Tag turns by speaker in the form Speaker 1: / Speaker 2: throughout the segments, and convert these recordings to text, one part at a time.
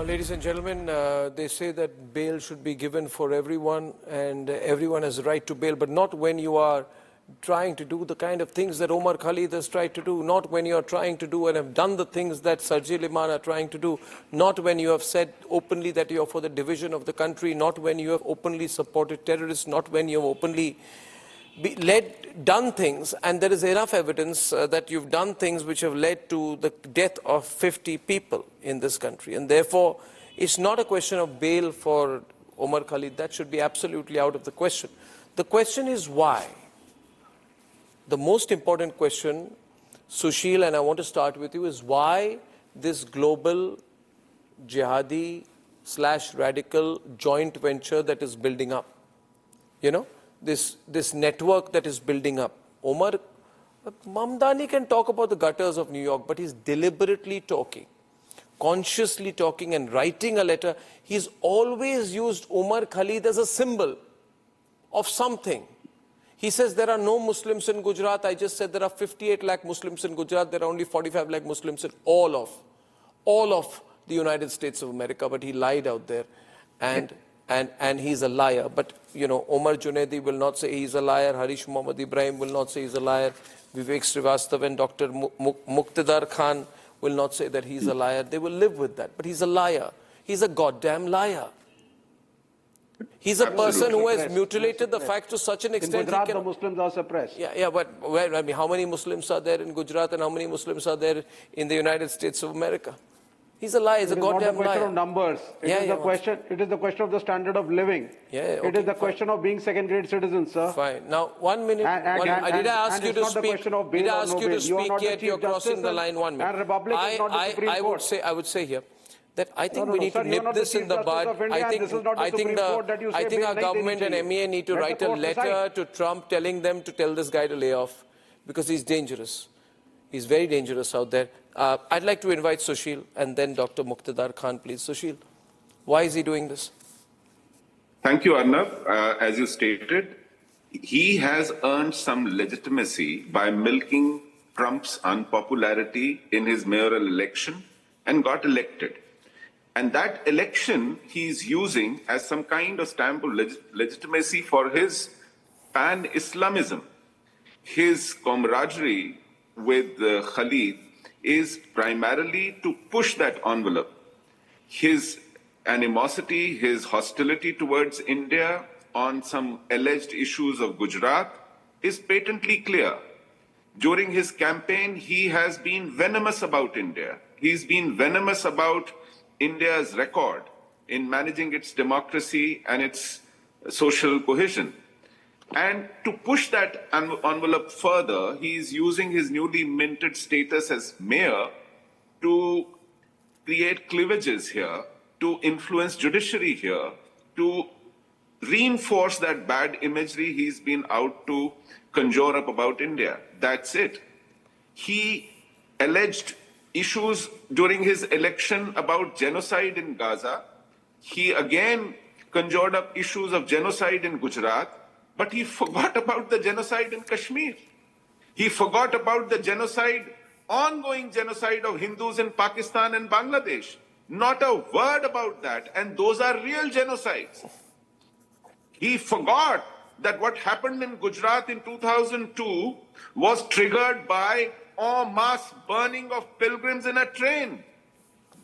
Speaker 1: Ladies and gentlemen, they say that bail should be given for everyone and everyone has a right to bail, but not when you are trying to do the kind of things that Umar Khalid has tried to do, not when you are trying to do and have done the things that Sarji Liman are trying to do, not when you have said openly that you are for the division of the country, not when you have openly supported terrorists, not when you have openly done things, and there is enough evidence that you've done things which have led to the death of 50 people in this country. And therefore, it's not a question of bail for Umar Khalid. That should be absolutely out of the question. The question is why? The most important question, Sushil, and I want to start with you, is why this global jihadi / radical joint venture that is building up. You know? This network that is building up. Umar Mamdani can talk about the gutters of New York, but he's deliberately talking, consciously talking and writing a letter. He's always used Umar Khalid as a symbol of something. He says there are no Muslims in Gujarat. I just said there are 58 lakh Muslims in Gujarat. There are only 45 lakh Muslims in all of the United States of America, but he lied out there. And he's a liar. But, you know, Omar Junaidi will not say he's a liar. Harish Muhammad Ibrahim will not say he's a liar. Vivek Srivastav and Dr. Muqtedar Khan will not say that he's a liar. They will live with that. But he's a liar. He's a goddamn liar. He's a person who has mutilated the facts to such an extent.
Speaker 2: In Gujarat, the Muslims are suppressed.
Speaker 1: Yeah, but I mean, how many Muslims are there in Gujarat and how many Muslims are there in the United States of America? He's a liar. He's a goddamn liar.
Speaker 2: It is not the question of numbers. It is the question of the standard of living. It is the question of being second-grade citizens, sir.
Speaker 1: Fine. Now, 1 minute. Did I ask you to speak? Did I ask you to speak yet? You're crossing the line 1 minute.
Speaker 2: And Republic is not the Supreme Court.
Speaker 1: I would say here that I think we need to nip this in the bud. I think our government and MEA need to write a letter to Trump telling them to tell this guy to lay off because he's dangerous. He's very dangerous out there. I'd like to invite Sushil and then Dr. Muqtedar Khan, please. Sushil, why is he doing this?
Speaker 3: Thank you, Arnab. As you stated, he has earned some legitimacy by milking Trump's unpopularity in his mayoral election and got elected. And that election he's using as some kind of stamp of legitimacy for his pan-Islamism. His camaraderie with Khalid is primarily to push that envelope. His animosity, his hostility towards India on some alleged issues of Gujarat is patently clear. During his campaign, he has been venomous about India. He's been venomous about India's record in managing its democracy and its social cohesion. And to push that envelope further, he is using his newly minted status as mayor to create cleavages here, to influence judiciary here, to reinforce that bad imagery he's been out to conjure up about India. That's it. He alleged issues during his election about genocide in Gaza. He again conjured up issues of genocide in Gujarat. But he forgot about the genocide in Kashmir. He forgot about the ongoing genocide of Hindus in Pakistan and Bangladesh. Not a word about that. And those are real genocides. He forgot that what happened in Gujarat in 2002 was triggered by en masse burning of pilgrims in a train.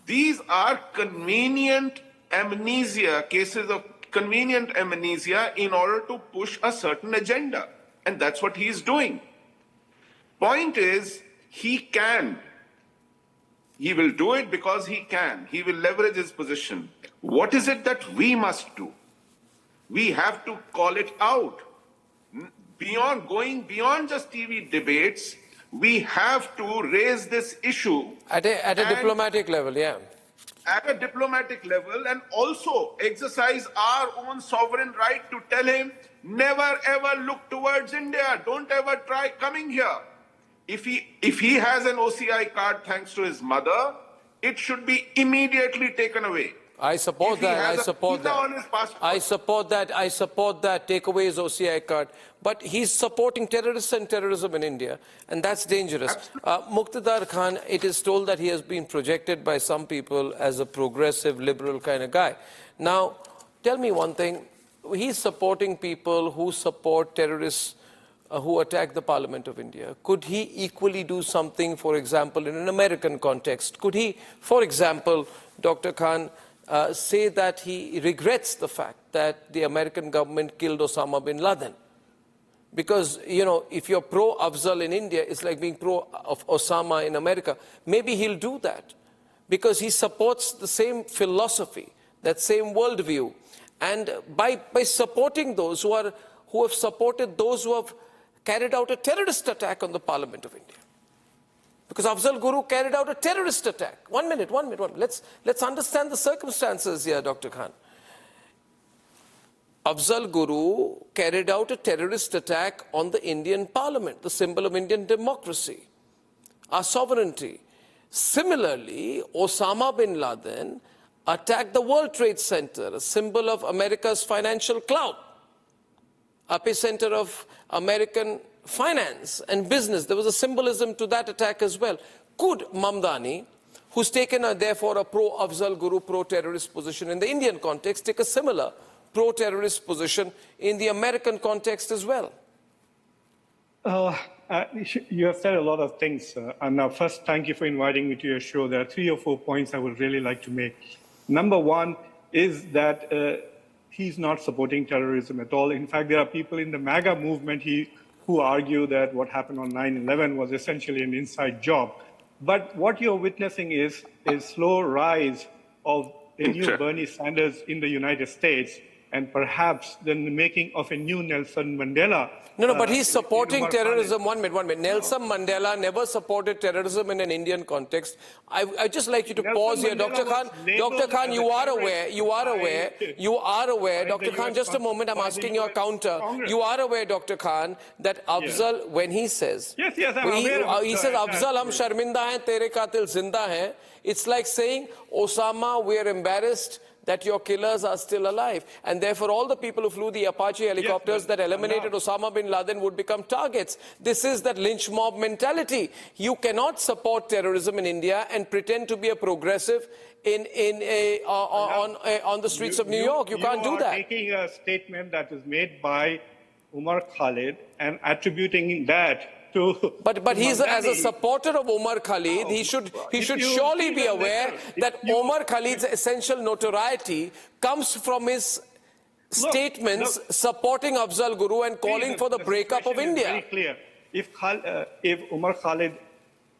Speaker 3: These are convenient amnesia, cases of convenient amnesia in order to push a certain agenda. And that's what he's doing. Point is, he can. He will do it because he can. He will leverage his position. What is it that we must do? We have to call it out. Going beyond just TV debates, we have to raise this issue.
Speaker 1: At a diplomatic level, yeah.
Speaker 3: At a diplomatic level, and also exercise our own sovereign right to tell him, never ever look towards India. Don't ever try coming here. If he has an OCI card thanks to his mother, it should be immediately taken away.
Speaker 1: I support that. I support that. I support that. I support that. Take away his OCI card. But he's supporting terrorists and terrorism in India, and that's dangerous. Muqtedar Khan, it is told that he has been projected by some people as a progressive, liberal kind of guy. Now, tell me one thing. He's supporting people who support terrorists who attack the Parliament of India. Could he equally do something, for example, in an American context? Could he, for example, Dr. Khan, say that he regrets the fact that the American government killed Osama bin Laden? Because, you know, if you're pro-Afzal in India, it's like being pro-Osama in America. Maybe he'll do that because he supports the same philosophy, that same worldview. And by supporting those who have supported those who have carried out a terrorist attack on the Parliament of India. Because Afzal Guru carried out a terrorist attack. One minute. Let's understand the circumstances here, Dr. Khan. Afzal Guru carried out a terrorist attack on the Indian Parliament, the symbol of Indian democracy, our sovereignty. Similarly, Osama bin Laden attacked the World Trade Center, a symbol of America's financial clout, epicenter of American finance and business. There was a symbolism to that attack as well. Could Mamdani, who's taken therefore a pro-Afzal Guru, pro-terrorist position in the Indian context, take a similar pro-terrorist position in the American context as well?
Speaker 4: You have said a lot of things. And now first, thank you for inviting me to your show. There are 3 or 4 points I would really like to make. Number one is that he's not supporting terrorism at all. In fact, there are people in the MAGA movement who argue that what happened on 9/11 was essentially an inside job. But what you're witnessing is a slow rise of a new Bernie Sanders in the United States, and perhaps the making of a new Nelson Mandela.
Speaker 1: No, but he's supporting terrorism. One minute. Nelson Mandela never supported terrorism in an Indian context. I'd just like you to pause here, Dr. Khan. Dr. Khan, you are aware, Dr. Khan, just a moment, I'm asking your counter. You are aware, Dr. Khan, that Afzal, when he says,
Speaker 4: he says,
Speaker 1: Afzal, hum sharminda hain, tere qatil zinda hain, it's like saying, Osama, we're embarrassed that your killers are still alive. And therefore, all the people who flew the Apache helicopters that eliminated Osama bin Laden would become targets. This is that lynch mob mentality. You cannot support terrorism in India and pretend to be a progressive on the streets of New York. You can't do that.
Speaker 4: You are taking a statement that is made by Umar Khalid and attributing that to
Speaker 1: But he's as a supporter of Umar Khalid, he should surely be aware that Umar Khalid's essential notoriety comes from his statements supporting Afzal Guru and calling for the breakup of India.
Speaker 4: Very clear. If Umar Khalid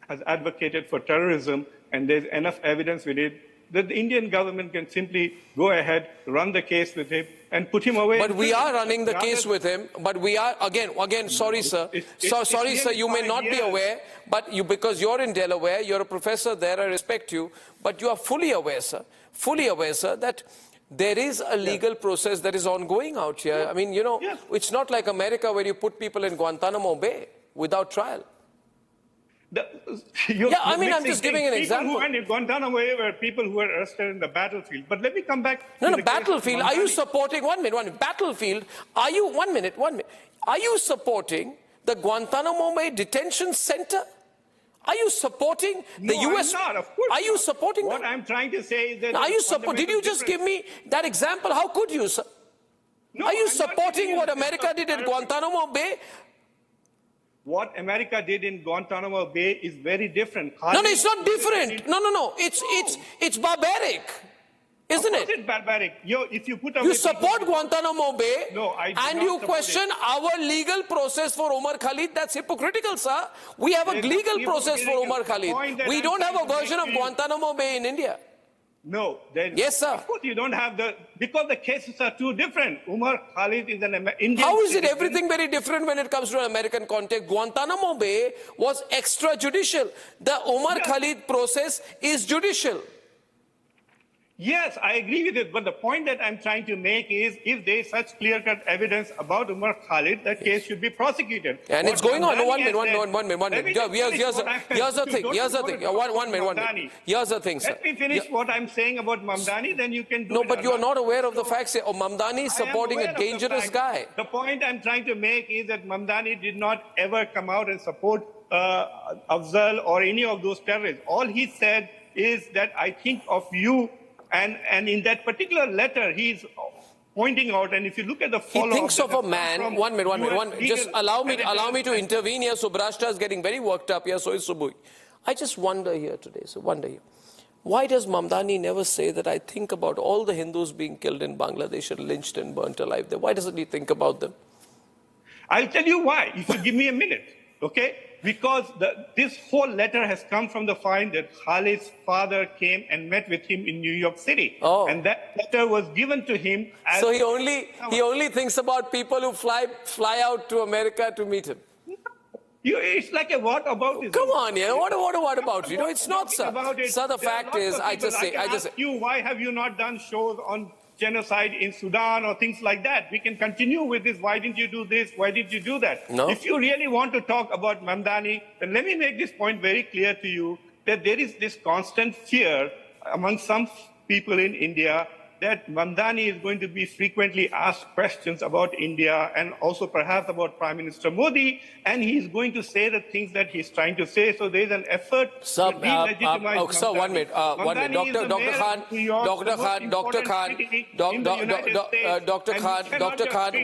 Speaker 4: has advocated for terrorism and there's enough evidence with it, that the Indian government can simply go ahead, run the case with him, and put him away.
Speaker 1: But we are running the case with him. But we are, again, sorry, sir. Sorry, sir, you may not be aware, but because you're in Delaware, you're a professor there, I respect you, but you are fully aware, sir, that there is a legal process that is ongoing out here. I mean, you know, it's not like America where you put people in Guantanamo Bay without trial. I'm just giving an example.
Speaker 4: People who went in Guantanamo were people who were arrested in the battlefield. But let me come back.
Speaker 1: No, battlefield. Are you supporting, one minute, battlefield? Are you, one minute. Are you supporting the Guantanamo Bay detention center? Are you supporting the US?
Speaker 4: I'm not, of course.
Speaker 1: Are you supporting
Speaker 4: what I'm trying to say is that.
Speaker 1: Are you did you just give me that example? How could you, sir?
Speaker 4: No,
Speaker 1: are you supporting what America did at Guantanamo Bay?
Speaker 4: What America did in Guantanamo Bay is very different.
Speaker 1: No, it's not different. No. It's barbaric, isn't it?
Speaker 4: It's barbaric. If you put
Speaker 1: you support Guantanamo Bay,
Speaker 4: and
Speaker 1: you question our legal process for Umar Khalid. That's hypocritical, sir. We have a legal process for Umar Khalid. We don't have a version of Guantanamo Bay in India.
Speaker 4: No, then
Speaker 1: yes, sir.
Speaker 4: Of course you don't have because the cases are too different. Umar Khalid is an Indian.
Speaker 1: How is it everything very different when it comes to an American context? Guantanamo Bay was extrajudicial. The Umar Khalid process is judicial.
Speaker 4: Yes, I agree with it. But the point that I'm trying to make is if there is such clear-cut evidence about Umar Khalid, the case should be prosecuted.
Speaker 1: And it's going on. No, one minute. Here's the thing. One minute. Here's the thing, sir.
Speaker 4: Let me finish what I'm saying about Mamdani, then you can do
Speaker 1: it. No, but you're not aware of the facts. Mamdani is supporting a dangerous guy.
Speaker 4: The point I'm trying to make is that Mamdani did not ever come out and support Afzal or any of those terrorists. All he said is that I think of you. And in that particular letter, he's pointing out, and if you look at the follow-up...
Speaker 1: He thinks of a man... One minute. Just allow me to intervene here. Subrashta is getting very worked up here, so is Subui. I just wonder here today, why does Mamdani never say that I think about all the Hindus being killed in Bangladesh and lynched and burnt alive there? Why doesn't he think about them?
Speaker 4: I'll tell you why, if you give me a minute, okay? Because this whole letter has come from the fact that Khalid's father came and met with him in New York City.
Speaker 1: Oh.
Speaker 4: And that letter was given to him as...
Speaker 1: So he only thinks about people who fly out to America to meet him.
Speaker 4: It's like a whataboutism.
Speaker 1: Come on, yeah. What about you? No, it's not, sir. Sir, the fact is, I just say...
Speaker 4: Why have you not done shows on genocide in Sudan or things like that? We can continue with this. Why didn't you do this? Why did you do that?
Speaker 1: No.
Speaker 4: If you really want to talk about Mamdani, then let me make this point very clear to you, that there is this constant fear among some people in India that Mamdani is going to be frequently asked questions about India and also perhaps about Prime Minister Modi, and he's going to say the things that he's trying to say. So there's an effort to delegitimize
Speaker 1: sir, 1 minute. Dr. Khan,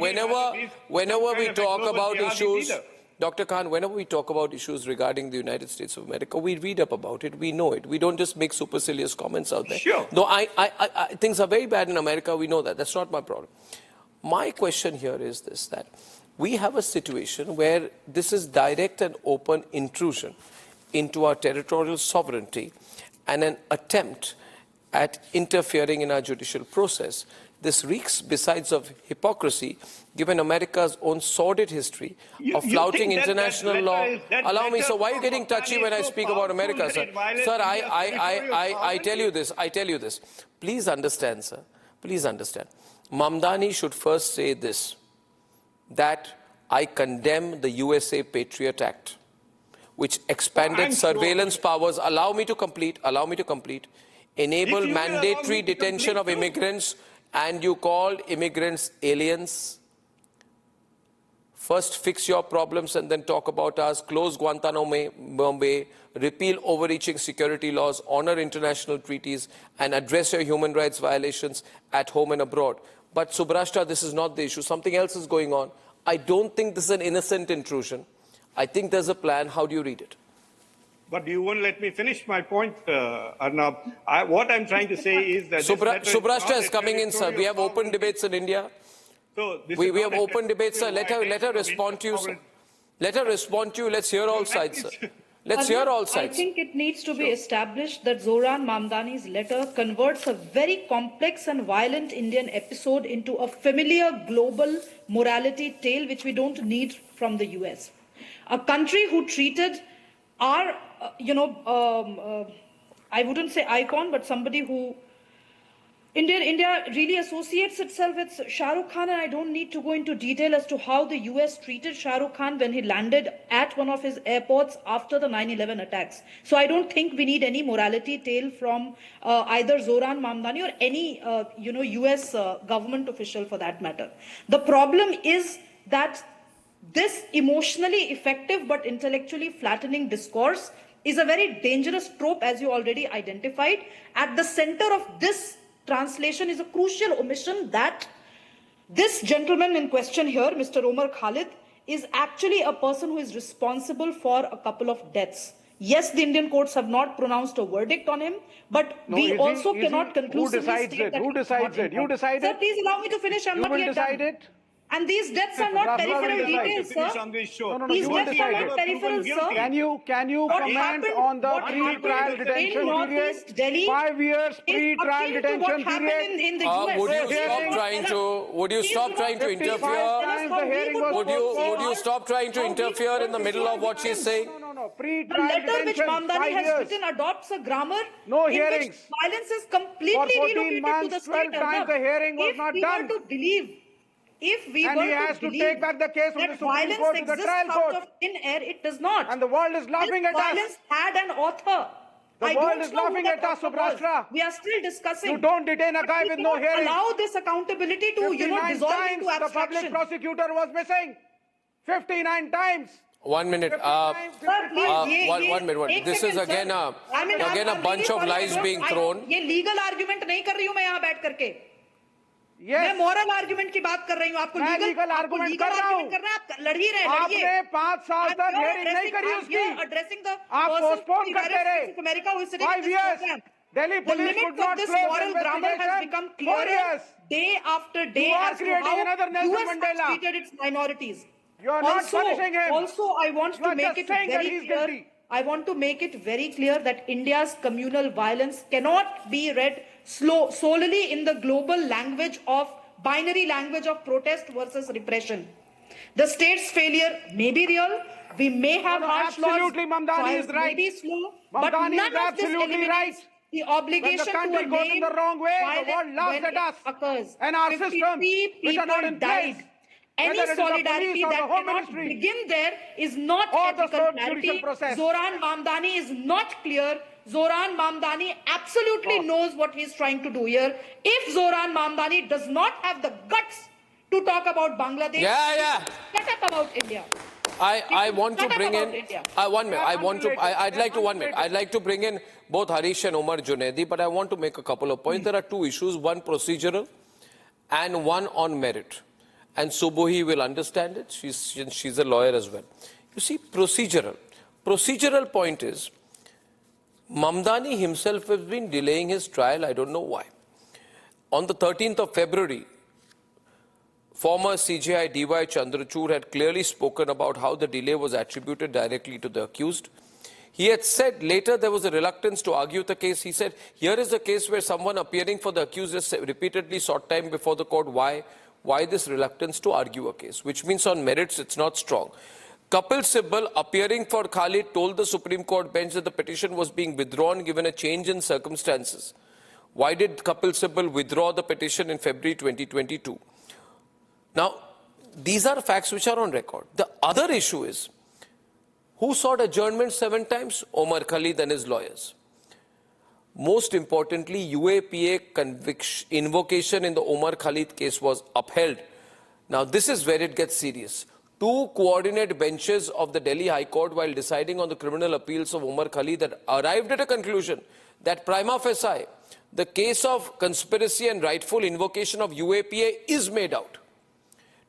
Speaker 1: whenever we talk about issues... Dr. Khan, whenever we talk about issues regarding the United States of America, we read up about it, we know it. We don't just make supercilious comments out there.
Speaker 4: Sure.
Speaker 1: Though things are very bad in America, we know that. That's not my problem. My question here is this, that we have a situation where this is direct and open intrusion into our territorial sovereignty and an attempt at interfering in our judicial process. This reeks, besides of hypocrisy, given America's own sordid history of flouting international law. Allow me, so why are you getting touchy when I speak about America, sir? Sir, I tell you this. Please understand, sir. Please understand. Mamdani should first say this, that I condemn the USA Patriot Act, which expanded surveillance powers. Allow me to complete. Enable mandatory detention of immigrants, and you called immigrants aliens. First fix your problems and then talk about us. Close Guantanamo Bay, repeal overreaching security laws, honor international treaties, and address your human rights violations at home and abroad. But Subrashta, this is not the issue. Something else is going on. I don't think this is an innocent intrusion. I think there's a plan. How do you read it?
Speaker 4: But you won't let me finish my point, Arnab. What I'm trying to say is that...
Speaker 1: Subrashta is coming in, sir. We have open debates in India.
Speaker 4: So
Speaker 1: we have open debates, sir. Let her respond to you, sir. Let her respond to you. Let's hear all sides, sir. Let's hear all sides.
Speaker 5: I think it needs to be established that Zohran Mamdani's letter converts a very complex and violent Indian episode into a familiar global morality tale which we don't need from the US. A country who treated our, I wouldn't say icon, but somebody who... India really associates itself with Shah Rukh Khan, and I don't need to go into detail as to how the US treated Shah Rukh Khan when he landed at one of his airports after the 9/11 attacks. So I don't think we need any morality tale from either Zohran Mamdani or any US government official for that matter. The problem is that this emotionally effective but intellectually flattening discourse is a very dangerous trope, as you already identified. At the center of this translation is a crucial omission that this gentleman in question here, Mr. Umar Khalid, is actually a person who is responsible for a couple of deaths. Yes, the Indian courts have not pronounced a verdict on him, but we also cannot conclusively state that...
Speaker 2: Who decides it? You decide it?
Speaker 5: Sir, please allow me to finish. I'm not yet done. And these deaths are not peripheral details, sir. These deaths are not peripheral, sir.
Speaker 2: Can you comment on the pre-trial detention period? 5 years pre-trial detention period.
Speaker 5: In the US.
Speaker 1: Would you stop trying to interfere? Would you stop trying to interfere in the middle of what she's saying?
Speaker 2: No.
Speaker 5: The letter which Mamdani has written adopts a grammar in which violence is completely relocated to the state.
Speaker 2: 12 times the hearing was not done.
Speaker 5: If we
Speaker 2: and
Speaker 5: were
Speaker 2: he has to take back the case from the Supreme Court to the trial court.
Speaker 5: Out of thin air, it does not.
Speaker 2: And the world is laughing at us.
Speaker 5: Violence had an author.
Speaker 2: The world is laughing at us, Subrashtra.
Speaker 5: We are still discussing.
Speaker 2: You don't detain a guy with no hearing.
Speaker 5: Allow this accountability to, dissolve into abstraction.
Speaker 2: The public prosecutor was missing. 59 times.
Speaker 1: 1 minute. 1 minute. This is again a bunch of lies being thrown.
Speaker 5: ये legal argument नहीं कर रही हूँ मैं यहाँ बैठ करके.
Speaker 2: मैं
Speaker 5: moral argument की बात कर रही हूँ. आपको legal argument करना है. आप लड़ ही रहे.
Speaker 2: आपने 5 साल तक hearing नहीं करी उसकी.
Speaker 5: Addressing the
Speaker 2: आप postpone करते रहे.
Speaker 5: America who is sitting
Speaker 2: 5 years. Delhi police could not close the investigation.
Speaker 5: Has become clearer day after day.
Speaker 2: You are creating another Nelson Mandela.
Speaker 5: US treated its minorities.
Speaker 2: You are not punishing him.
Speaker 5: Also, I want to make it very clear. I want to make it very clear that India's communal violence cannot be read solely in the global language of binary language of protest versus repression. The state's failure may be real. We may have harsh laws.
Speaker 2: Absolutely, Mamdani is right.
Speaker 5: May be slow,
Speaker 2: but
Speaker 5: none
Speaker 2: is
Speaker 5: of this
Speaker 2: absolutely
Speaker 5: eliminates
Speaker 2: right.
Speaker 5: the obligation
Speaker 2: when the country goes in the wrong way, the world laughs at us.
Speaker 5: Occurs.
Speaker 2: And our systems, which are not in place.
Speaker 5: Any solidarity that cannot begin there is not ethical clarity. Zohran Mamdani is not clear. Zohran Mamdani absolutely knows what he's trying to do here. If Zohran Mamdani does not have the guts to talk about Bangladesh, shut up about India.
Speaker 1: I want to bring in 1 minute. I'd like to bring in both Harish and Omar Junaidi, but I want to make a couple of points. There are two issues, one procedural and one on merit. And Subuhi will understand it. She's a lawyer as well. You see, procedural point is, Mamdani himself has been delaying his trial. I don't know why. On the 13th of February, former CJI D.Y. Chandrachud had clearly spoken about how the delay was attributed directly to the accused. He had said later there was a reluctance to argue the case. He said, here is a case where someone appearing for the accused has repeatedly sought time before the court. Why this reluctance to argue a case? Which means on merits, it's not strong. Kapil Sibal, appearing for Khalid, told the Supreme Court bench that the petition was being withdrawn given a change in circumstances. Why did Kapil Sibal withdraw the petition in February 2022? Now, these are facts which are on record. The other issue is, who sought adjournment 7 times? Umar Khalid and his lawyers. Most importantly, UAPA invocation in the Umar Khalid case was upheld. Now, this is where it gets serious. 2 coordinate benches of the Delhi High Court, while deciding on the criminal appeals of Umar Khalid, had arrived at a conclusion that prima facie, the case of conspiracy and rightful invocation of UAPA is made out.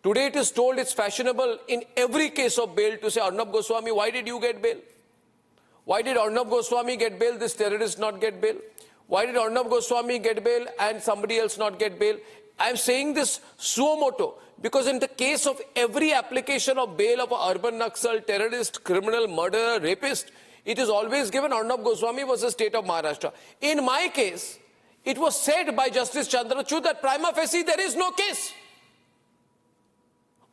Speaker 1: Today it is told it's fashionable in every case of bail to say, Arnab Goswami, why did you get bail? Why did Arnab Goswami get bail, this terrorist not get bail? Why did Arnab Goswami get bail and somebody else not get bail? I'm saying this suo moto because in the case of every application of bail of an urban Naxal, terrorist, criminal, murderer, rapist, it is always given Arnab Goswami versus state of Maharashtra. In my case, it was said by Justice Chandrachud that prima facie there is no case.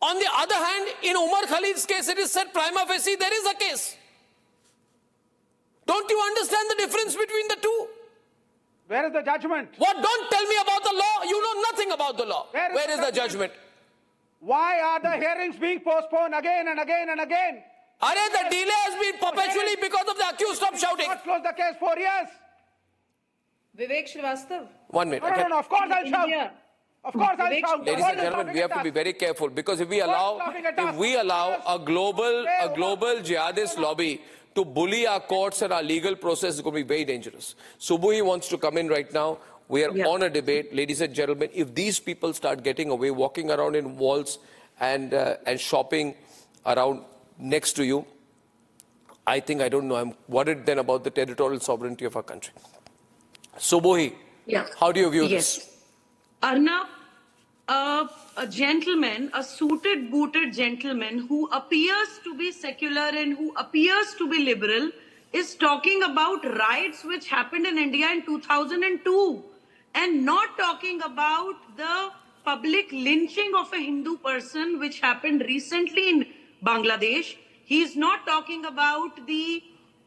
Speaker 1: On the other hand, in Umar Khalid's case, it is said prima facie there is a case. Don't you understand the difference between the two?
Speaker 2: Where is the judgment?
Speaker 1: What? Don't tell me about the law. You know nothing about the law. Where is the judgment?
Speaker 2: Why are the hearings being postponed again and again and again?
Speaker 1: The delay has been perpetually because of the accused. Stop shouting.
Speaker 2: Not close the case 4 years.
Speaker 5: Vivek Srivastav.
Speaker 1: 1 minute.
Speaker 2: No, of course I'll shout. Of course I'll shout.
Speaker 1: Ladies and gentlemen, we have to be very careful because if we allow a global jihadist lobby to bully our courts and our legal process, is going to be very dangerous. Subuhi wants to come in right now. We are on a debate. Ladies and gentlemen, if these people start getting away, walking around in walls and shopping around next to you, I don't know. I'm worried then about the territorial sovereignty of our country. Subuhi, how do you view this?
Speaker 6: Arnab, a gentleman, a suited, booted gentleman who appears to be secular and who appears to be liberal is talking about riots which happened in India in 2002 and not talking about the public lynching of a Hindu person which happened recently in Bangladesh. He's not talking about the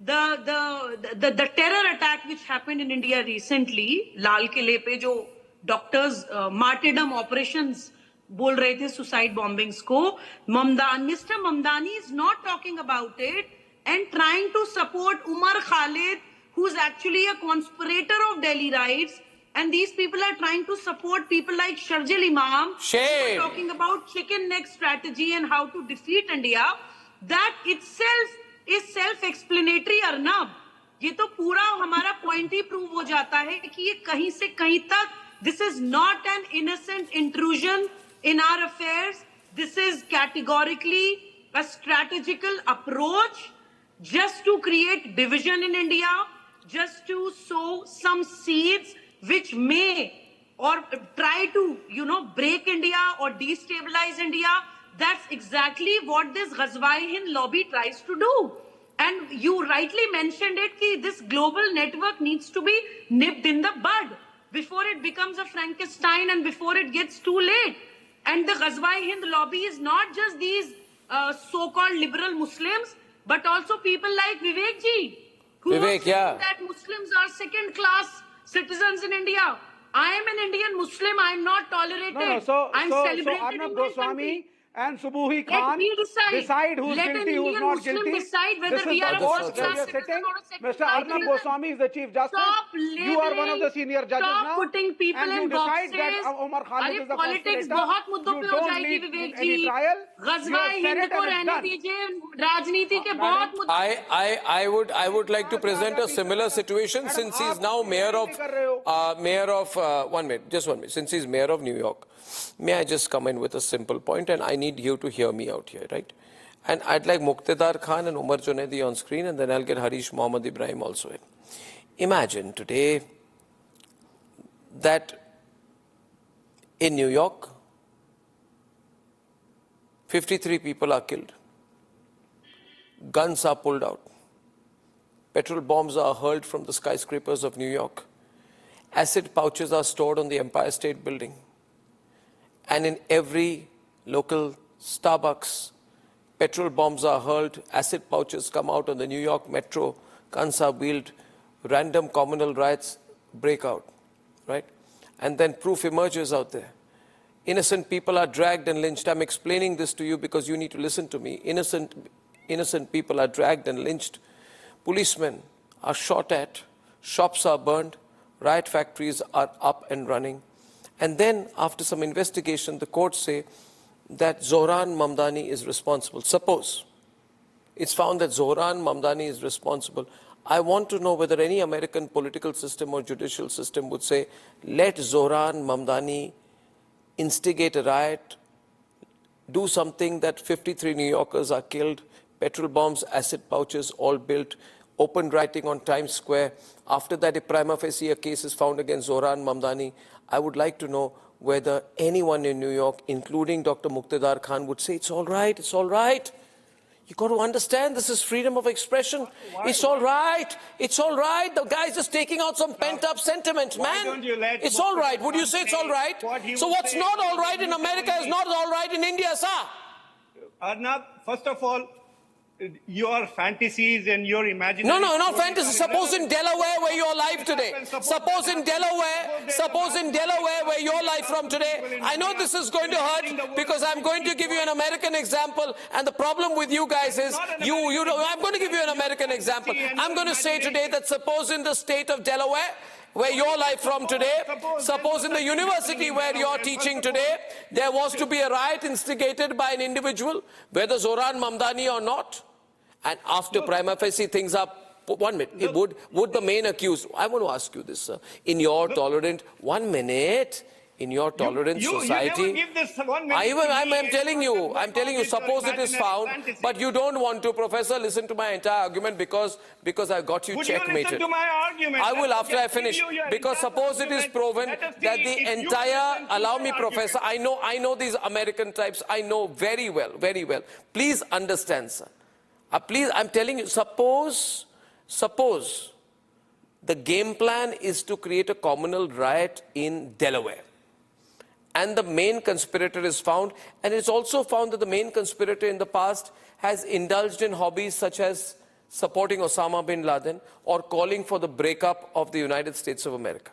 Speaker 6: terror attack which happened in India recently, Lal Kile pe jo doctors martyrdom operations bol rahe the suicide bombings ko. Mr. Mamdani is not talking about it and trying to support Umar Khalid, who's actually a conspirator of Delhi riots. And these people are trying to support people like Sharjil Imam.
Speaker 1: Shame.
Speaker 6: Talking about chicken neck strategy and how to defeat India. That itself is self-explanatory, Arnab. ये तो पूरा हमारा point ही prove हो जाता है कि ये कहीं से कहीं तक this is not an innocent intrusion in our affairs. This is categorically a strategical approach just to create division in India, just to sow some seeds which may or try to, break India or destabilize India. That's exactly what this Ghazwa-e-Hind lobby tries to do. And you rightly mentioned it, that this global network needs to be nipped in the bud before it becomes a Frankenstein and before it gets too late. And the Ghazwa-e-Hind lobby is not just these so-called liberal Muslims, but also people like Vivek ji, who are saying that Muslims are second-class citizens in India. I am an Indian Muslim. I am not tolerated. I'm celebrated
Speaker 2: Arnab
Speaker 6: in
Speaker 2: Goswami and Subuhi Khan decide who's guilty, who's not guilty.
Speaker 6: Decide whether we are a first-class citizen or a second-class
Speaker 2: Mr. Arnab Goswami is the Chief Justice. You are one of the senior judges now.
Speaker 6: Putting people
Speaker 2: and
Speaker 6: in
Speaker 2: you decide
Speaker 6: boxes.
Speaker 2: that Umar Khalid is the
Speaker 6: politics
Speaker 2: conspirator.
Speaker 6: बहुत मुद्दों पे हो जाएगी विवेक जी. ग़ज़वा-ए-हिंद को रहने दीजिए. राजनीति के बहुत मुद्दे.
Speaker 1: I would like to present a similar situation since he's now mayor of 1 minute, just 1 minute. Since he's mayor of New York, may I just come in with a simple point, and I need you to hear me out here, right? And I'd like Muqtedar Khan and Umar Junaidi on screen, and then I'll get Harish Mohammad Ibrahim also in. Imagine today that in New York, 53 people are killed. Guns are pulled out. Petrol bombs are hurled from the skyscrapers of New York. Acid pouches are stored on the Empire State Building. And in every local Starbucks, petrol bombs are hurled, acid pouches come out on the New York metro, guns are wheeled, random communal riots break out, right? And then proof emerges out there. Innocent people are dragged and lynched. I'm explaining this to you because you need to listen to me. Innocent people are dragged and lynched. Policemen are shot at, shops are burned, riot factories are up and running. And then, after some investigation, the courts say that Zohran Mamdani is responsible. Suppose it's found that Zohran Mamdani is responsible. I want to know whether any American political system or judicial system would say, let Zohran Mamdani instigate a riot, do something that 53 New Yorkers are killed, petrol bombs, acid pouches, all built, open rioting on Times Square. After that, if prima facie a case is found against Zohran Mamdani, I would like to know whether anyone in New York, including Dr. Muqtedar Khan, would say, it's all right, it's all right. You've got to understand, this is freedom of expression. It's all right, it's all right. The guy's just taking out some pent-up sentiment, man. It's all right. Would you say it's all right? So what's not all right in America is not all right in India, sir.
Speaker 4: Arnab, first of all, your fantasies and your imagination.
Speaker 1: No, not fantasy. Suppose in Delaware where you're alive today. Suppose in Delaware where you're alive from today. I know this is going to hurt because I'm going to give you an American example. And the problem with you guys is I'm going to give you an American example. I'm going to say today that suppose in the state of Delaware where you're alive from today, suppose in the university where you're teaching today, there was to be a riot instigated by an individual, whether Zohran Mamdani or not. And after prima facie things are, 1 minute, would the main accused, I want to ask you this, sir, in your tolerant, 1 minute, in your tolerant society.
Speaker 4: You never give this 1 minute
Speaker 1: I'm telling you, suppose it is found, but you don't want to, Professor, listen to my entire argument because I got you checkmated.
Speaker 4: Would you listen to my argument?
Speaker 1: I will after I finish, because suppose it is proven that the entire, allow me, Professor, I know these American types, I know very well. Please understand, sir. Please, I'm telling you, suppose the game plan is to create a communal riot in Delaware, and the main conspirator is found, and it's also found that the main conspirator in the past has indulged in hobbies such as supporting Osama bin Laden or calling for the breakup of the United States of America.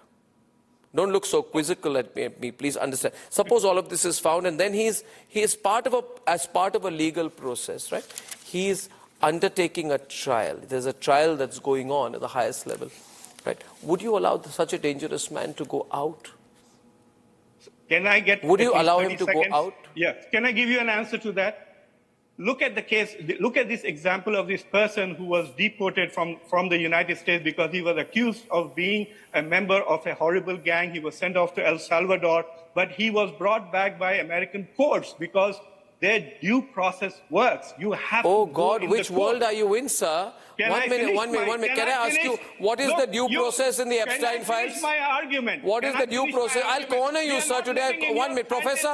Speaker 1: Don't look so quizzical at me, please understand. Suppose all of this is found, and then he is as part of a legal process, right? He is undertaking a trial. There's a trial that's going on at the highest level, right? Would you allow such a dangerous man to go out?
Speaker 4: Can I get?
Speaker 1: Would you allow him to go out?
Speaker 4: Yes. Can I give you an answer to that? Look at the case. Look at this example of this person who was deported from the United States because he was accused of being a member of a horrible gang. He was sent off to El Salvador, but he was brought back by American courts because their due process works. You have
Speaker 1: oh
Speaker 4: to
Speaker 1: God,
Speaker 4: go in
Speaker 1: which world are you in, sir? One minute. Can I ask you, what is the due process in the Epstein files?
Speaker 4: My argument.
Speaker 1: What is the due process? I'll corner you, sir, today. 1 minute. Professor,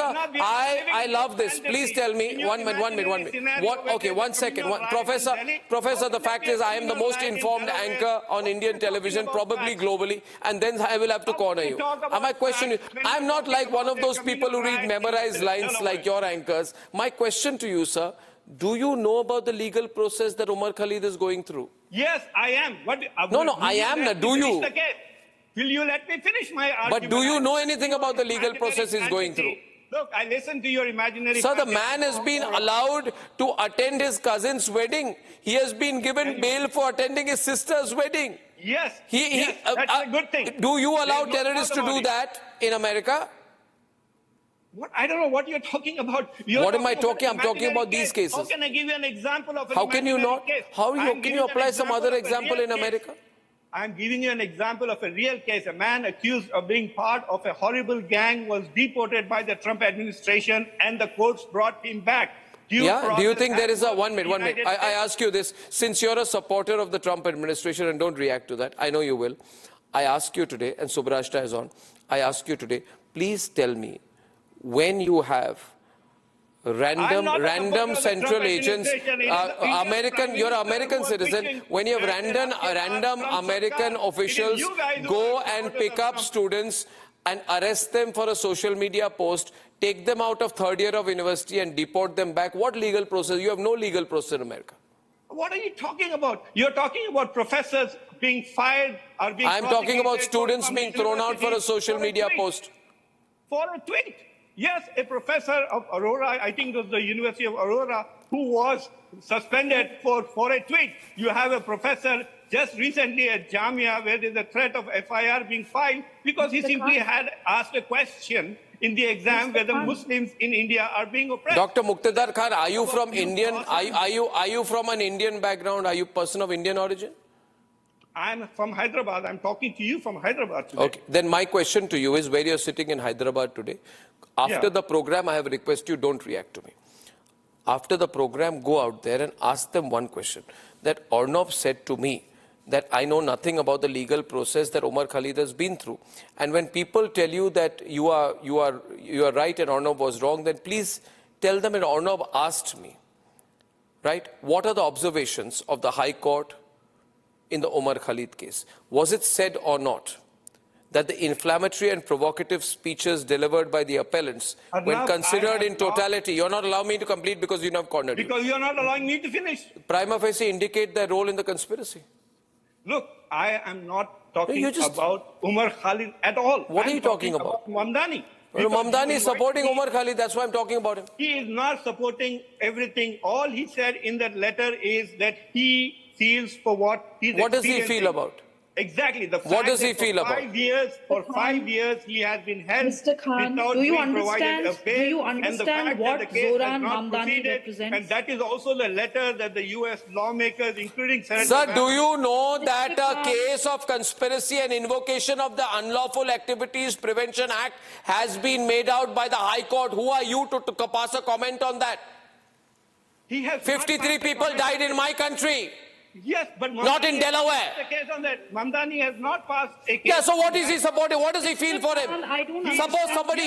Speaker 1: I love this. Please tell me. 1 minute. What? Okay, 1 second. Professor, the fact is I am the most informed anchor on Indian television, probably globally, and then I will have to corner you. My question is, I'm not like one of those people who read memorized lines like your anchors. My question to you, sir, do you know about the legal process that Umar Khalid is going through?
Speaker 4: Yes, I am.
Speaker 1: I am. Do you?
Speaker 4: Will you let me finish my argument?
Speaker 1: But do you know anything about the legal process he's going through?
Speaker 4: Look, I listen to your imaginary...
Speaker 1: Sir, the man has been allowed to attend his cousin's wedding. He has been given bail for attending his sister's wedding.
Speaker 4: Yes, that's a good thing.
Speaker 1: Do you allow terrorists to do that in America?
Speaker 4: What? I don't know what you're talking about.
Speaker 1: What am I talking? I'm talking about these cases.
Speaker 4: How can I give you an example of an
Speaker 1: How can you not?
Speaker 4: case?
Speaker 1: How can you apply some other example in America?
Speaker 4: I'm giving you an example of a real case. A man accused of being part of a horrible gang was deported by the Trump administration and the courts brought him back. Do you think there is a... 1 minute. I ask you this. Since you're a supporter of the Trump administration, and don't react to that, I know you will. I ask you today, and Subrashta is on, I ask you today, please tell me, when you have random central agents, you're an American citizen, when you have random American officials go and pick up students and arrest them for a social media post, take them out of third year of university and deport them back, what legal process? You have no legal process in America. What are you talking about? You're talking about professors being fired or being...
Speaker 1: I'm talking about students being thrown out for a social media post.
Speaker 4: For a tweet. Yes, a professor of Aurora, I think it was the University of Aurora, who was suspended for a tweet. You have a professor just recently at Jamia where there's a threat of FIR being filed because he simply had asked a question in the exam whether Muslims in India are being oppressed.
Speaker 1: Dr. Muqtedar Khan, are you from Indian? Are you from an Indian background? Are you a person of Indian origin?
Speaker 4: I'm from Hyderabad. I'm talking to you from Hyderabad today.
Speaker 1: Okay. Then my question to you is where you're sitting in Hyderabad today. After the program, I have a request you, don't react to me. After the program, go out there and ask them one question. That Arnab said to me that I know nothing about the legal process that Umar Khalid has been through. And when people tell you that you are right and Arnab was wrong, then please tell them that Arnab asked me, right? What are the observations of the High Court in the Umar Khalid case? Was it said or not that the inflammatory and provocative speeches delivered by the appellants, when considered in totality, you're not allowing me to complete because you have cornered me.
Speaker 4: Because you're not allowing me to finish.
Speaker 1: Prima facie indicate their role in the conspiracy.
Speaker 4: Look, I am not talking about Umar Khalid at all.
Speaker 1: What are you talking about?
Speaker 4: Mamdani.
Speaker 1: Well, Mamdani is supporting Umar Khalid, that's why I'm talking about him.
Speaker 4: He is not supporting everything. All he said in that letter is that he feels for what he's
Speaker 1: What does he feel about?
Speaker 4: Exactly. The
Speaker 1: What does he feel about?
Speaker 4: 5 years, for 5 years, he has been held
Speaker 5: Mr. Khan,
Speaker 4: without
Speaker 5: do you
Speaker 4: being provided
Speaker 5: understand?
Speaker 4: a bail.
Speaker 5: Do you
Speaker 4: And the
Speaker 5: understand
Speaker 4: fact
Speaker 5: what
Speaker 4: that the case has
Speaker 5: Zohran
Speaker 4: not
Speaker 5: Mamdani
Speaker 4: proceeded,
Speaker 5: represents?
Speaker 4: and that is also the letter that the U.S. lawmakers, including Senator...
Speaker 1: Sir, do you know that
Speaker 5: Mr.
Speaker 1: a
Speaker 5: Khan.
Speaker 1: case of conspiracy and invocation of the Unlawful Activities Prevention Act has been made out by the High Court? Who are you to pass a comment on that?
Speaker 4: He has
Speaker 1: 53 people died in my country.
Speaker 4: Yes, but
Speaker 1: Not in Delaware.
Speaker 4: The case on that. Mamdani has not passed a case.
Speaker 1: Yeah, so what is he supporting? What does he feel for him?
Speaker 5: I don't
Speaker 1: Suppose
Speaker 5: understand.
Speaker 1: somebody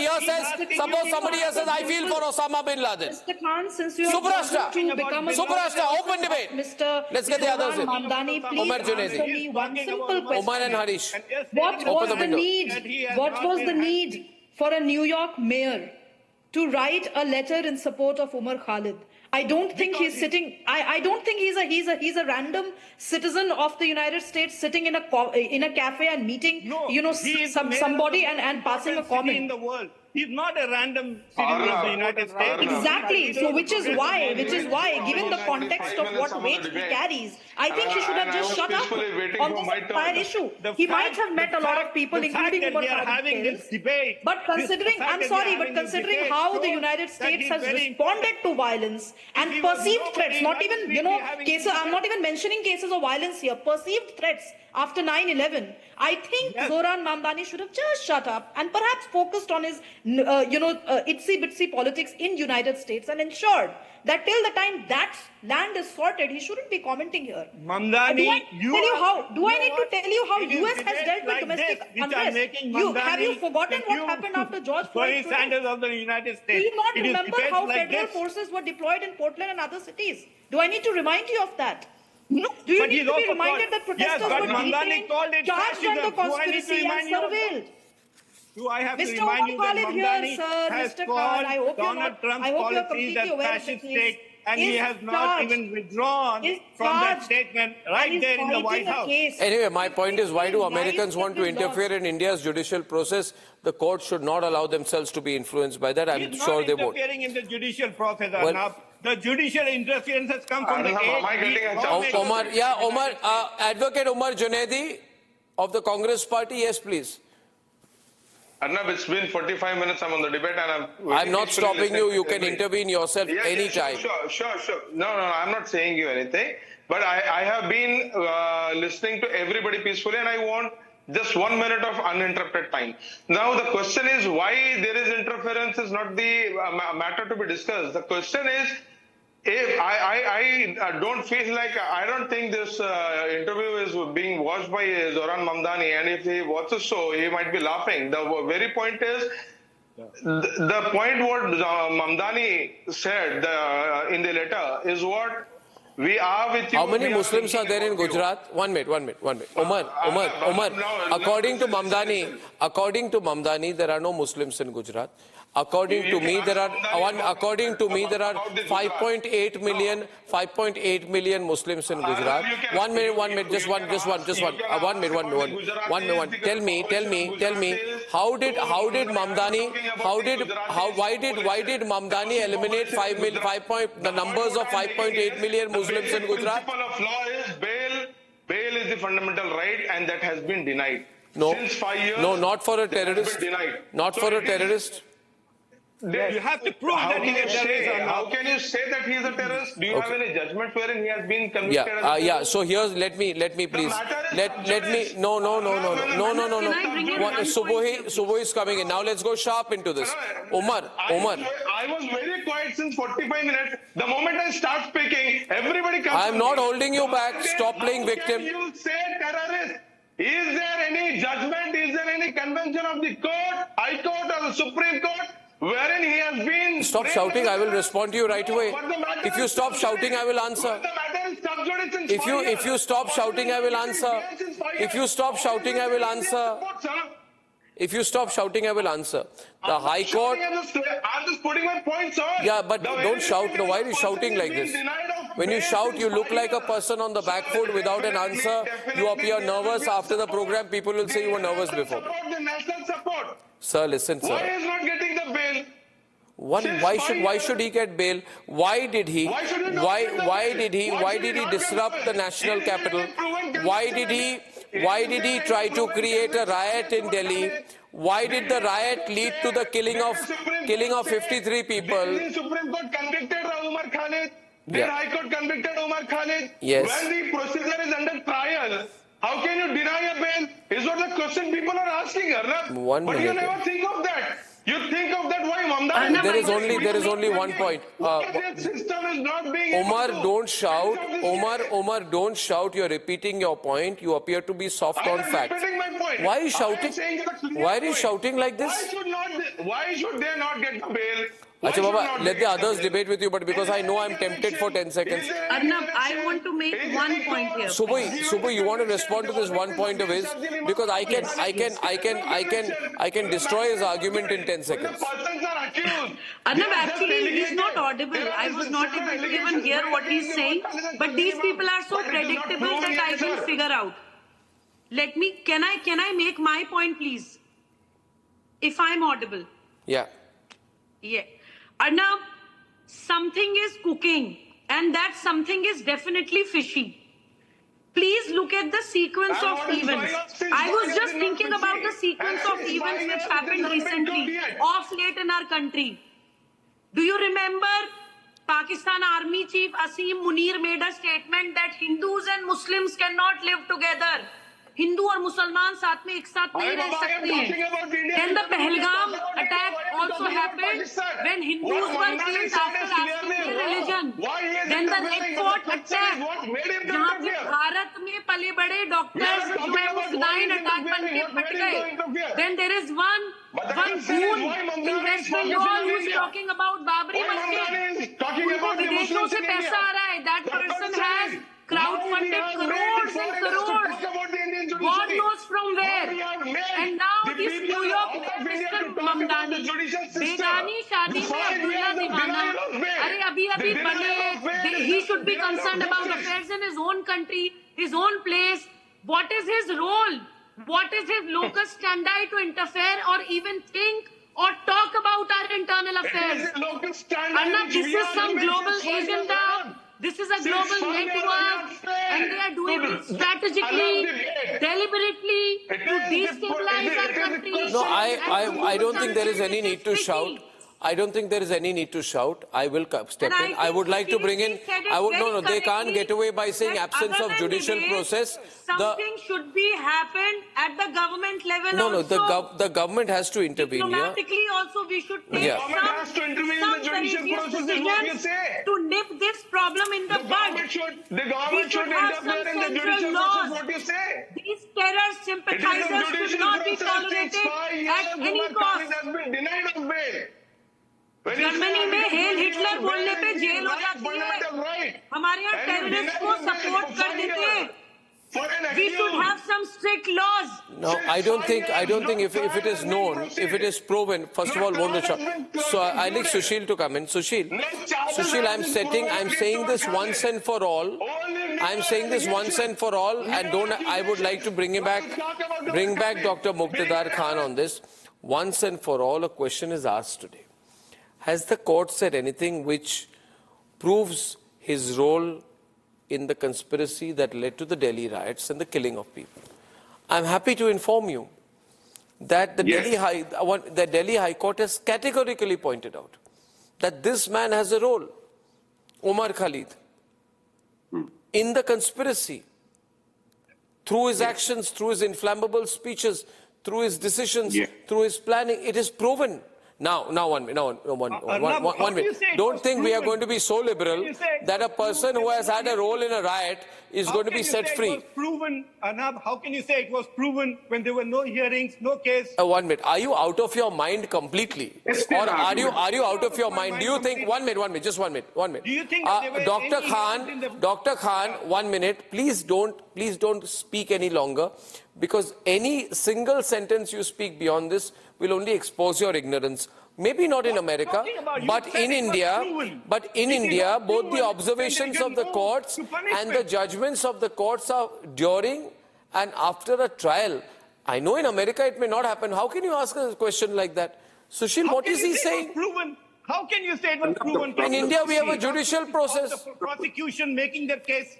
Speaker 1: here says, I feel for Osama bin Laden.
Speaker 5: Mr. Khan, since you
Speaker 1: Suprashta.
Speaker 5: are to become a
Speaker 1: Suprashta, open debate.
Speaker 5: Mr.
Speaker 1: Let's get the others in.
Speaker 5: Mamdani, please
Speaker 1: Umar
Speaker 5: answer
Speaker 1: Junaidi.
Speaker 5: me one simple question.
Speaker 1: Omar and Harish.
Speaker 5: What was the need? What was the need for a New York mayor to write a letter in support of Umar Khalid? I don't think he's sitting. I don't think he's a random citizen of the United States sitting in a cafe and meeting somebody and passing a comment.
Speaker 4: In the world. He's not a random citizen of the United States.
Speaker 5: Exactly. So which is why, given the context of what weight he carries, I think he should have just shut up on this entire issue. He might have met a lot of people, including Umar Khalid. But considering, I'm sorry, but considering how the United States has responded to violence and perceived threats, not even, cases, I'm not even mentioning cases of violence here, perceived threats after 9/11, I think Zohran Mamdani should have just shut up and perhaps focused on his, itsy-bitsy politics in United States and ensured that till the time that land is sorted, he shouldn't be commenting here.
Speaker 4: Mamdani,
Speaker 5: do I need to tell you how US has dealt with domestic unrest? Have you forgotten what happened after George Floyd?
Speaker 4: Sanders of the United States.
Speaker 5: Do you not remember how federal forces were deployed in Portland and other cities? Do I need to remind you of that?
Speaker 4: No,
Speaker 5: do you need to be reminded that protesters were detained, charged under conspiracy and surveilled?
Speaker 4: Do I have
Speaker 5: Mr.
Speaker 4: to remind you that
Speaker 5: Khalid
Speaker 4: Mamdani
Speaker 5: here, sir,
Speaker 4: has
Speaker 5: Mr.
Speaker 4: called
Speaker 5: Khan, I hope
Speaker 4: Donald Trump's policies as fascist state, and he has not even withdrawn from that statement right there in the White House.
Speaker 1: Anyway, my point is, why do Americans want to interfere in India's judicial process? The court should not allow themselves to be influenced by that. I'm sure they won't.
Speaker 4: Interfering in the judicial process, Arnab. The judicial interference has come from the
Speaker 1: Omar, Advocate Umar Junaidi of the Congress Party, yes, please.
Speaker 7: Arnab, it's been 45 minutes. I'm on the debate, and
Speaker 1: I'm not stopping you. You can intervene yourself anytime.
Speaker 7: Sure. No, I'm not saying you anything. But I have been listening to everybody peacefully, and I want just 1 minute of uninterrupted time. Now, the question is why there is interference is not the matter to be discussed. The question is, if I don't feel like, I don't think this interview is being watched by Zohran Mamdani, and if he watches so, he might be laughing. The very point is, the point what Mamdani said in the letter is what we are with you.
Speaker 1: How many Muslims are there in Gujarat? One minute. Omar, according to Mamdani, there are no Muslims in Gujarat. According to me, there are 5.8 million Muslims in Gujarat. 1 minute, just one. 1 minute. Tell me, why did Mamdani eliminate the numbers of 5.8 million Muslims in Gujarat?
Speaker 7: The principle of law is bail is the fundamental right, and that has been denied.
Speaker 1: No.
Speaker 7: Since 5 years.
Speaker 1: No, not for a terrorist. Not for a terrorist.
Speaker 4: You have to prove that he is a terrorist.
Speaker 7: How can you say that he is a terrorist? Do you have any judgment wherein he has been convicted?
Speaker 1: So here's let me please no. Subhi is coming in. Now let's go sharp into this. Omar.
Speaker 7: I was very quiet since 45 minutes. The moment I start speaking, everybody comes.
Speaker 1: I'm not holding you back. Stop playing victim.
Speaker 7: You say terrorist. Is there any judgment? Is there any convention of the court, High Court or the Supreme Court, wherein he has been...
Speaker 1: Stop shouting, I will respond to you right away. If you stop shouting, I will answer. If you stop shouting, I will answer. If you stop shouting, I will answer. If you stop shouting, I will answer. The High Court...
Speaker 7: I'm just putting my points on.
Speaker 1: Yeah, but don't shout. No, why are you shouting like this? When you shout, you look like a person on the back foot without an answer. You appear nervous. After the program, people will say you were nervous before. Sir, listen, sir.
Speaker 7: Why is not getting the bail?
Speaker 1: Why should he get bail? Why did he disrupt the national capital? Why did he Why did he try to create a riot in Delhi? Why did the riot lead to the killing of 53 people?
Speaker 7: Did the Supreme Court convicted Umar Khalid? Did High Court convicted Umar Khalid?
Speaker 1: Yes.
Speaker 7: When the procedure is under trial, how can you deny a bail? Is what the question people are asking, Arnab. But you never think of that. You think of that why Mamdani?
Speaker 1: There is only one point.
Speaker 7: System is not being
Speaker 1: Omar, don't shout. Omar, don't shout. You're repeating your point. You appear to be soft on facts.
Speaker 7: Repeating my point.
Speaker 1: Why are you shouting? Why are you shouting like this?
Speaker 7: Why should they not get the bail?
Speaker 1: Acha Baba, let the others debate with you, but because I know I'm tempted for 10 seconds.
Speaker 6: Arnab, I want to make one point here.
Speaker 1: Subbu, you want to respond to this one point of his? Because I can destroy his argument in 10 seconds.
Speaker 6: Arnab, actually, he's not audible. I was not able to even hear what he's saying. But these people are so predictable that I can figure out. Can I make my point, please? If I'm audible.
Speaker 1: Yeah.
Speaker 6: Yeah. Arnab, something is cooking, and that something is definitely fishy. Please look at the sequence of events. I was just thinking about the sequence of events which happened recently, off late in our country. Do you remember Pakistan Army Chief Asim Munir made a statement that Hindus and Muslims cannot live together? Hindu और मुसलमान साथ में एक साथ नहीं रह सकते हैं. Then the Pahalgam attack also happened when Hindus were killed after asking their religion. Then the Red Fort attack, जहाँ पे भारत में पले बड़े डॉक्टर्स जो है वो फिदायीन अटैक बन के फट गए. Then there is one goon in West Bengal who is talking about Babri Masjid. उनको विदेशों से पैसा आ रहा है. That person has crowdfunded crores and crores. God knows from where. And now this New York Mr. Mamdani, बेगानी शादी में अब्दुल्ला दीवाना, अरे अभी बने, he should be concerned about affairs in his own country, his own place. What is his role? What is his locus standi to interfere or even think or talk about our internal affairs? Arnab, this is some global agenda. This is a global network, and they are doing it strategically, deliberately, to destabilize our country.
Speaker 1: No, I don't think there is any need to shout. I don't think there is any need to shout. I will step in. I would like to bring in. No, they can't get away by saying absence of judicial process.
Speaker 6: Something should be happened at the government level.
Speaker 1: No, the government has to intervene.
Speaker 6: Diplomatically, also we should take some courageous decisions to nip this problem in the bud.
Speaker 7: The government should interfere in the judicial process. What you say?
Speaker 6: These terror sympathizers should not be tolerated at any cost.
Speaker 7: Has been denied of bail.
Speaker 6: Germany में hello Hitler बोलने पे jail हो जाती है. हमारे यहाँ terrorist को support कर देते हैं. We should have some strict laws.
Speaker 1: No, I don't think if it is known, if it is proven, first of all, won't shout. So I like Sushil to come in. Sushil, I'm saying this once and for all. I'm saying this once and for all, and I would like to bring back Dr. Muqtedar Khan on this. Once and for all, a question is asked today. Has the court said anything which proves his role in the conspiracy that led to the Delhi riots and the killing of people? I'm happy to inform you that the Delhi High Court has categorically pointed out that this man has a role, Umar Khalid, in the conspiracy, through his actions, through his inflammable speeches, through his decisions, through his planning. It is proven. Now, one minute. Don't think we are going to be so liberal that a person who has had a role in a riot is going to be set free.
Speaker 4: It was proven, Arnab, how can you say it was proven when there were no hearings, no case?
Speaker 1: 1 minute. Are you out of your mind completely? Or are you out of your mind? Do you think, 1 minute, just 1 minute.
Speaker 4: Do you think that there were
Speaker 1: Dr. Khan, 1 minute, please don't speak any longer, because any single sentence you speak beyond this will only expose your ignorance. Maybe not in America, but in India, both the observations of the courts and the judgments of the courts are during and after a trial. I know in America it may not happen. How can you ask a question like that? Sushil, what is he saying?
Speaker 4: How can you say it was proven?
Speaker 1: In India, we have a judicial process.
Speaker 4: The prosecution making their case.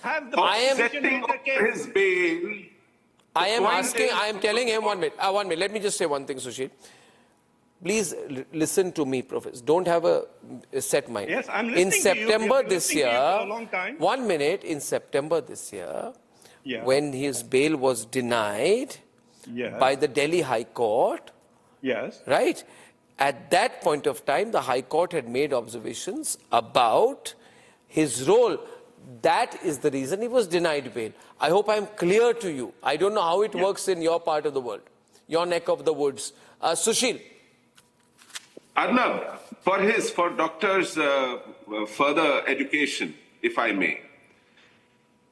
Speaker 4: have the
Speaker 3: setting of his bail.
Speaker 1: I am telling him 1 minute. 1 minute. Let me just say one thing, Sushil. Please listen to me, Professor. Don't have a set mind.
Speaker 4: Yes, I'm listening
Speaker 1: in September this year,
Speaker 4: for a long time.
Speaker 1: 1 minute, in September this year,
Speaker 4: yeah.
Speaker 1: when his bail was denied by the Delhi High Court,
Speaker 4: yes,
Speaker 1: right? At that point of time, the High Court had made observations about his role. That is the reason he was denied bail. I hope I'm clear to you. I don't know how it works in your part of the world, your neck of the woods. Sushil.
Speaker 3: Arnab, for doctors' further education, if I may,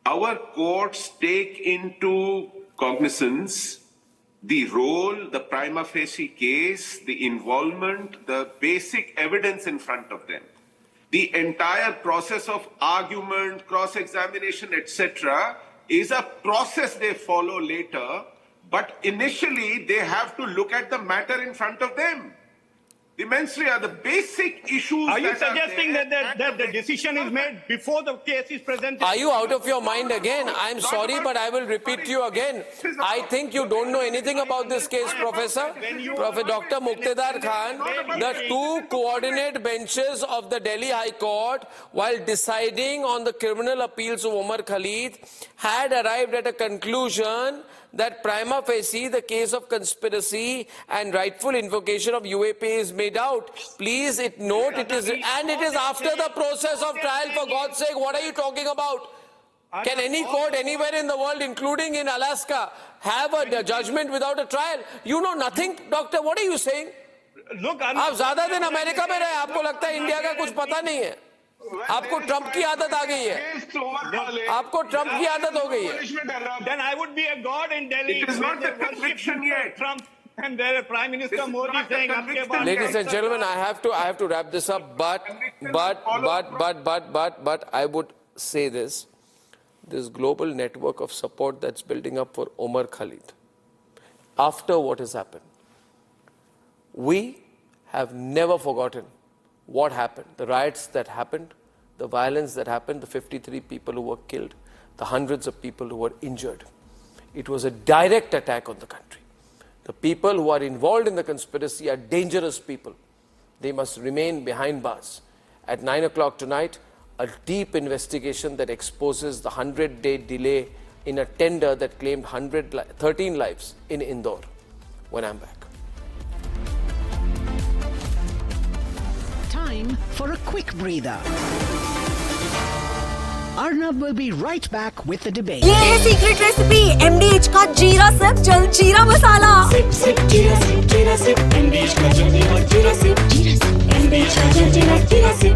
Speaker 3: our courts take into cognizance the role, the prima facie case, the involvement, the basic evidence in front of them. The entire process of argument, cross-examination, etc. is a process they follow later, but initially they have to look at the matter in front of them. The mensria, the basic issues.
Speaker 4: Are you suggesting that the decision is made before the case is presented?
Speaker 1: Are you out of your mind again? I'm sorry, but I will repeat to you again. I think you don't know anything about this case, Professor. Professor Dr. Muqtedar Khan, the two coordinate benches of the Delhi High Court, while deciding on the criminal appeals of Umar Khalid, had arrived at a conclusion that prima facie the case of conspiracy and rightful invocation of UAP is made out. Please note it is, and it is after the process of trial, for God's sake. What are you talking about? Can any court anywhere in the world, including in Alaska, have a judgment without a trial? You know nothing, doctor. What are you saying?
Speaker 4: Look,
Speaker 1: आप ज़्यादा दिन America में रहे, आपको लगता है India का कुछ पता नहीं है? आपको ट्रंप की आदत आ गई है, आपको ट्रंप की आदत हो गई है.
Speaker 4: Then I would be a god in Delhi.
Speaker 3: It is not the conviction yet.
Speaker 4: Trump and there Prime Minister Modi saying,
Speaker 1: ladies and gentlemen, I have to wrap this up. But I would say this global network of support that's building up for Umar Khalid after what has happened. We have never forgotten what happened, the riots that happened, the violence that happened, the 53 people who were killed, the hundreds of people who were injured. It was a direct attack on the country. The people who are involved in the conspiracy are dangerous people. They must remain behind bars. At 9 o'clock tonight, a deep investigation that exposes the 100-day delay in a tender that claimed 13 lives in Indore. When I'm back.
Speaker 8: Time for a quick breather. Arnab will be right back with the debate.
Speaker 9: ये है secret recipe MDH का जीरा SIP जल जीरा मसाला. SIP SIP जीरा SIP MDH का जल जीरा सिप MDH का जल जीरा सिप.